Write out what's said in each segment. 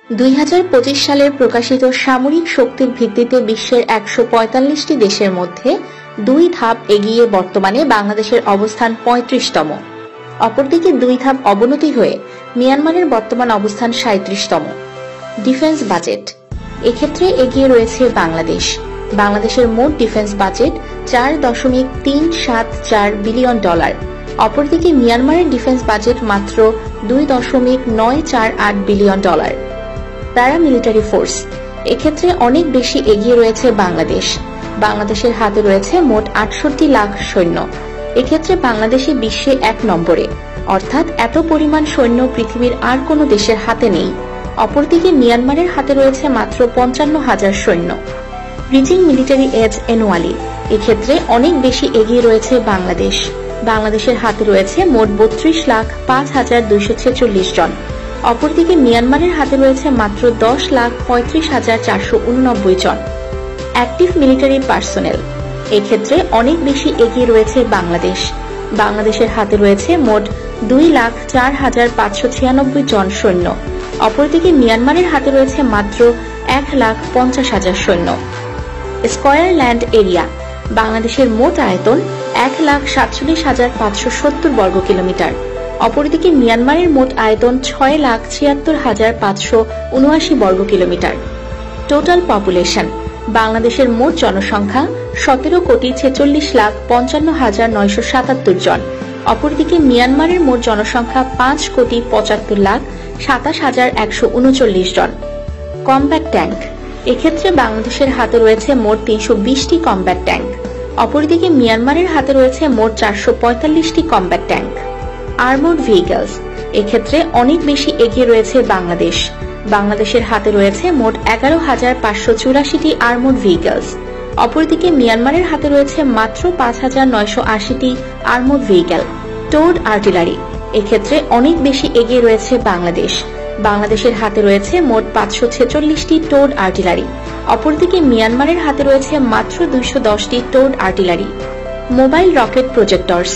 2025 সালের প্রকাশিত সামরিক শক্তির ভিত্তিতে বিশ্বের 145টি দেশের মধ্যে 2 ধাপ এগিয়ে বর্তমানে বাংলাদেশের অবস্থান 35তম। অপরদিকে 2 ধাপ অবনতি হয়ে মিয়ানমারের বর্তমান অবস্থান 37তম। ডিফেন্স বাজেট এক্ষেত্রে এগিয়ে রয়েছে বাংলাদেশ। বাংলাদেশের মোট ডিফেন্স বাজেট $4.374 বিলিয়ন। অপরদিকে মিয়ানমারের ডিফেন্স বাজেট মাত্র $2.948 বিলিয়ন। প্যারামিলিটারি ফোর্স এক্ষেত্রে অনেক বেশি এগিয়ে রয়েছে বাংলাদেশ। বাংলাদেশের হাতে রয়েছে মোট 68 লাখ সৈন্য। এক্ষেত্রে বাংলাদেশে বিশ্বে 1 নম্বরে, অর্থাৎ এত পরিমাণ সৈন্য পৃথিবীর আর কোনো দেশের হাতে নেই। অপরদিকে মিয়ানমারের হাতে রয়েছে মাত্র 55,000 সৈন্য। রিচিং মিলিটারি এজ অ্যানুয়ালি এক্ষেত্রে অনেক বেশি এগিয়ে রয়েছে বাংলাদেশ। বাংলাদেশের হাতে রয়েছে মোট 32,05,246 জন। অপরদিকে মিয়ানমারের হাতে রয়েছে মাত্র 10,35,489 জন। অ্যাক্টিভ মিলিটারি পার্সোনেল এক্ষেত্রে অনেক বেশি এগিয়ে রয়েছে বাংলাদেশ। বাংলাদেশের হাতে রয়েছে মোট 2,04,596 জন সৈন্য। অপরদিকে মিয়ানমারের হাতে রয়েছে মাত্র 1,50,000 সৈন্য। স্কয়ার ল্যান্ড এরিয়া বাংলাদেশের মোট আয়তন 1,47,570 বর্গ কিলোমিটার। অপরদিকে মিয়ানমারের মোট আয়তন 6,76,579 বর্গ কিলোমিটার। টোটাল পপুলেশন বাংলাদেশের মোট জনসংখ্যা 17,46,55,977 জন। অপরদিকে মিয়ানমারের মোট জনসংখ্যা 5,75,27,139 জন। কমব্যাট ট্যাঙ্ক এক্ষেত্রে বাংলাদেশের হাতে রয়েছে মোট 320টি কমব্যাট ট্যাঙ্ক। অপরদিকে মিয়ানমারের হাতে রয়েছে মোট 445টি কমব্যাট ট্যাঙ্ক। আর্মড ভেহিকলস এক্ষেত্রে অনেক বেশি এগিয়ে রয়েছে বাংলাদেশ। বাংলাদেশের হাতে রয়েছে মোট 11,584টি আর্মড ভেহিকলস। অপরদিকে মিয়ানমারের হাতে রয়েছে মাত্র 5,980টি আর্মড ভেহিকল। টোড আর্টিলারি এক্ষেত্রে অনেক বেশি এগিয়ে রয়েছে বাংলাদেশ। বাংলাদেশের হাতে রয়েছে মোট 546টি টোড আর্টিলারি। অপরদিকে মিয়ানমারের হাতে রয়েছে মাত্র 210টি towed artillery. Mobile rocket projectors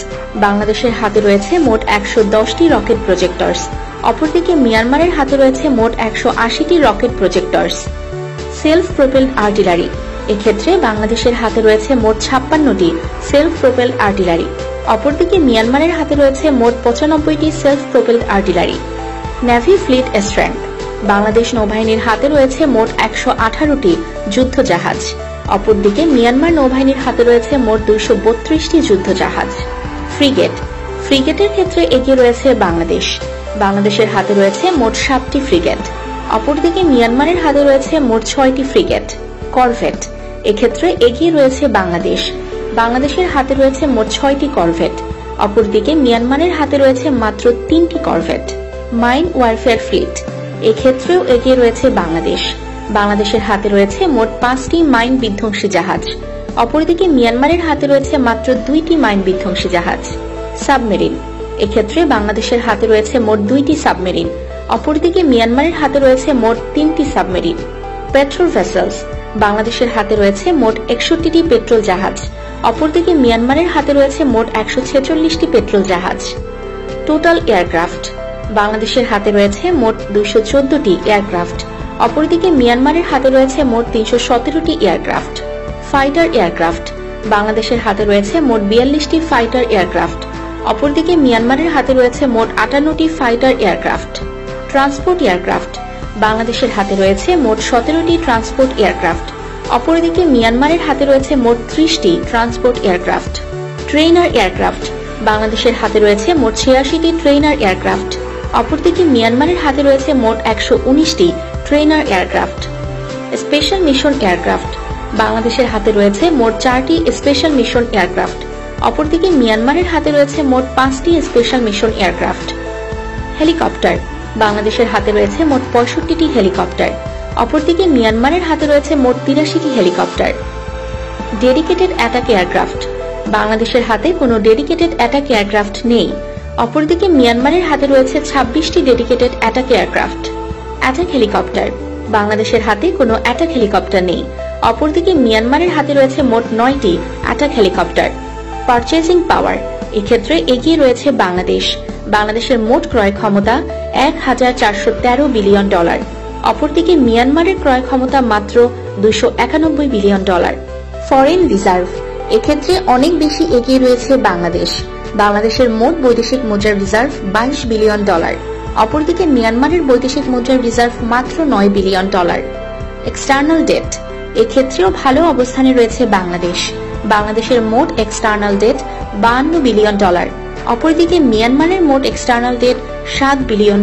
বাংলাদেশের হাতে রয়েছে মোট 110টি রকেট প্রজেক্টরস। অপরদিকে মিয়ানমারের হাতে রয়েছে মোট 180টি rocket projectors. Self propelled artillery এক্ষেত্রে বাংলাদেশের হাতে রয়েছে মোট 56টি সেলফ প্রোপেলড আর্টিলারি। অপরদিকে মিয়ানমারের হাতে রয়েছে মোট 95টি self propelled artillery. Navy fleet strength Bangladesh নৌবাহিনীর হাতে রয়েছে মোট 118টি যুদ্ধ জাহাজ। অপরদিকে মিয়ানমার নৌবাহিনীর হাতে রয়েছে মোট 232টি যুদ্ধ জাহাজ। ফ্রিগেটের ক্ষেত্রে এগিয়ে রয়েছে বাংলাদেশ। বাংলাদেশের হাতে রয়েছে মোট 7টি ফ্রিগেট। অপরদিকে মিয়ানমারের হাতে রয়েছে মোট 6টি ফ্রিগেট। করভেট এক্ষেত্রে এগিয়ে রয়েছে বাংলাদেশ। বাংলাদেশের হাতে রয়েছে মোট 6টি করভেট। অপরদিকে মিয়ানমারের হাতে রয়েছে মাত্র 3টি করভেট। মাইন ওয়ারফেয়ার ফ্লিট এক্ষেত্রেও এগিয়ে রয়েছে বাংলাদেশ। বাংলাদেশের হাতে রয়েছে মোট 5টি মাইন বিধ্বংসী জাহাজ। অপরদিকে মিয়ানমারের হাতে রয়েছে মাত্র 2টি মাইন বিধ্বংসী জাহাজ। সাবমেরিন এক্ষেত্রে বাংলাদেশের হাতে রয়েছে মোট 2টি সাবমেরিন। অপরদিকে মিয়ানমারের হাতে রয়েছে মোট 3টি সাবমেরিন। পেট্রোল ভেসেলস বাংলাদেশের হাতে রয়েছে মোট 61টি পেট্রোল জাহাজ। অপরদিকে মিয়ানমারের হাতে রয়েছে মোট 146টি পেট্রোল জাহাজ। টোটাল এয়ারক্রাফট বাংলাদেশের হাতে রয়েছে মোট 214টি এয়ারক্রাফট। অপরদিকে মিয়ানমারের হাতে রয়েছে মোট 317টি এয়ারক্রাফট। ফাইটার এয়ারক্রাফট বাংলাদেশের হাতে রয়েছে মোট 42টি ফাইটার এয়ারক্রাফট। অপরদিকে মিয়ানমারের হাতে রয়েছে মোট 58টি ফাইটার এয়ারক্রাফট। ট্রান্সপোর্ট এয়ারক্রাফট বাংলাদেশের হাতে রয়েছে মোট 17টি ট্রান্সপোর্ট এয়ারক্রাফট। অপরদিকে মিয়ানমারের হাতে রয়েছে মোট 30টি ট্রান্সপোর্ট এয়ারক্রাফট। ট্রেইনার এয়ারক্রাফট বাংলাদেশের হাতে রয়েছে মোট 86টি ট্রেইনার এয়ারক্রাফট। অপরদিকে মিয়ানমারের হাতে রয়েছে মোট 119টি trainer aircraft. Special mission aircraft বাংলাদেশের হাতে রয়েছে মোট 4টি স্পেশাল মিশন এয়ারক্রাফট। অপরদিকে মিয়ানমারের হাতে রয়েছে মোট 5টি স্পেশাল মিশন এয়ারক্রাফট। হেলিকপ্টার বাংলাদেশের হাতে রয়েছে মোট 65টি হেলিকপ্টার। অপরদিকে মিয়ানমারের হাতে রয়েছে মোট 83টি হেলিকপ্টার। ডেডিকেটেড অ্যাটাক এয়ারক্রাফট বাংলাদেশের হাতে কোনো ডেডিকেটেড অ্যাটাক এয়ারক্রাফট নেই। অপরদিকে মিয়ানমারের হাতে রয়েছে 26টি dedicated attack aircraft. Attack helicopter বাংলাদেশের হাতে কোনো অ্যাটাক হেলিকপ্টার নেই। অপরদিকে মিয়ানমারের হাতে রয়েছে মোট 9টি অ্যাটাক হেলিকপ্টার। পারচেজিং পাওয়ার এক্ষেত্রে এগিয়ে রয়েছে বাংলাদেশ। বাংলাদেশের মোট ক্রয় ক্ষমতা $1,413 বিলিয়ন। অপরদিকে মিয়ানমারের ক্রয় ক্ষমতা মাত্র $291 বিলিয়ন। ফরেন রিজার্ভ, এক্ষেত্রে অনেক বেশি এগিয়ে রয়েছে বাংলাদেশ। বাংলাদেশের মোট বৈদেশিক মুদ্রার রিজার্ভ $22 বিলিয়ন। অপরদিকে মিয়ানমারের বৈদেশিক মুদ্রার রিজার্ভ মাত্র $9 বিলিয়ন। এক্সটার্নাল ডেট, এক্ষেত্রেও ভালো অবস্থানে রয়েছে বাংলাদেশ। বাংলাদেশের মোট এক্সটার্নাল ডেট $52 বিলিয়ন। অপরদিকে মিয়ানমারের মোট এক্সটার্নাল ডেট $7 বিলিয়ন।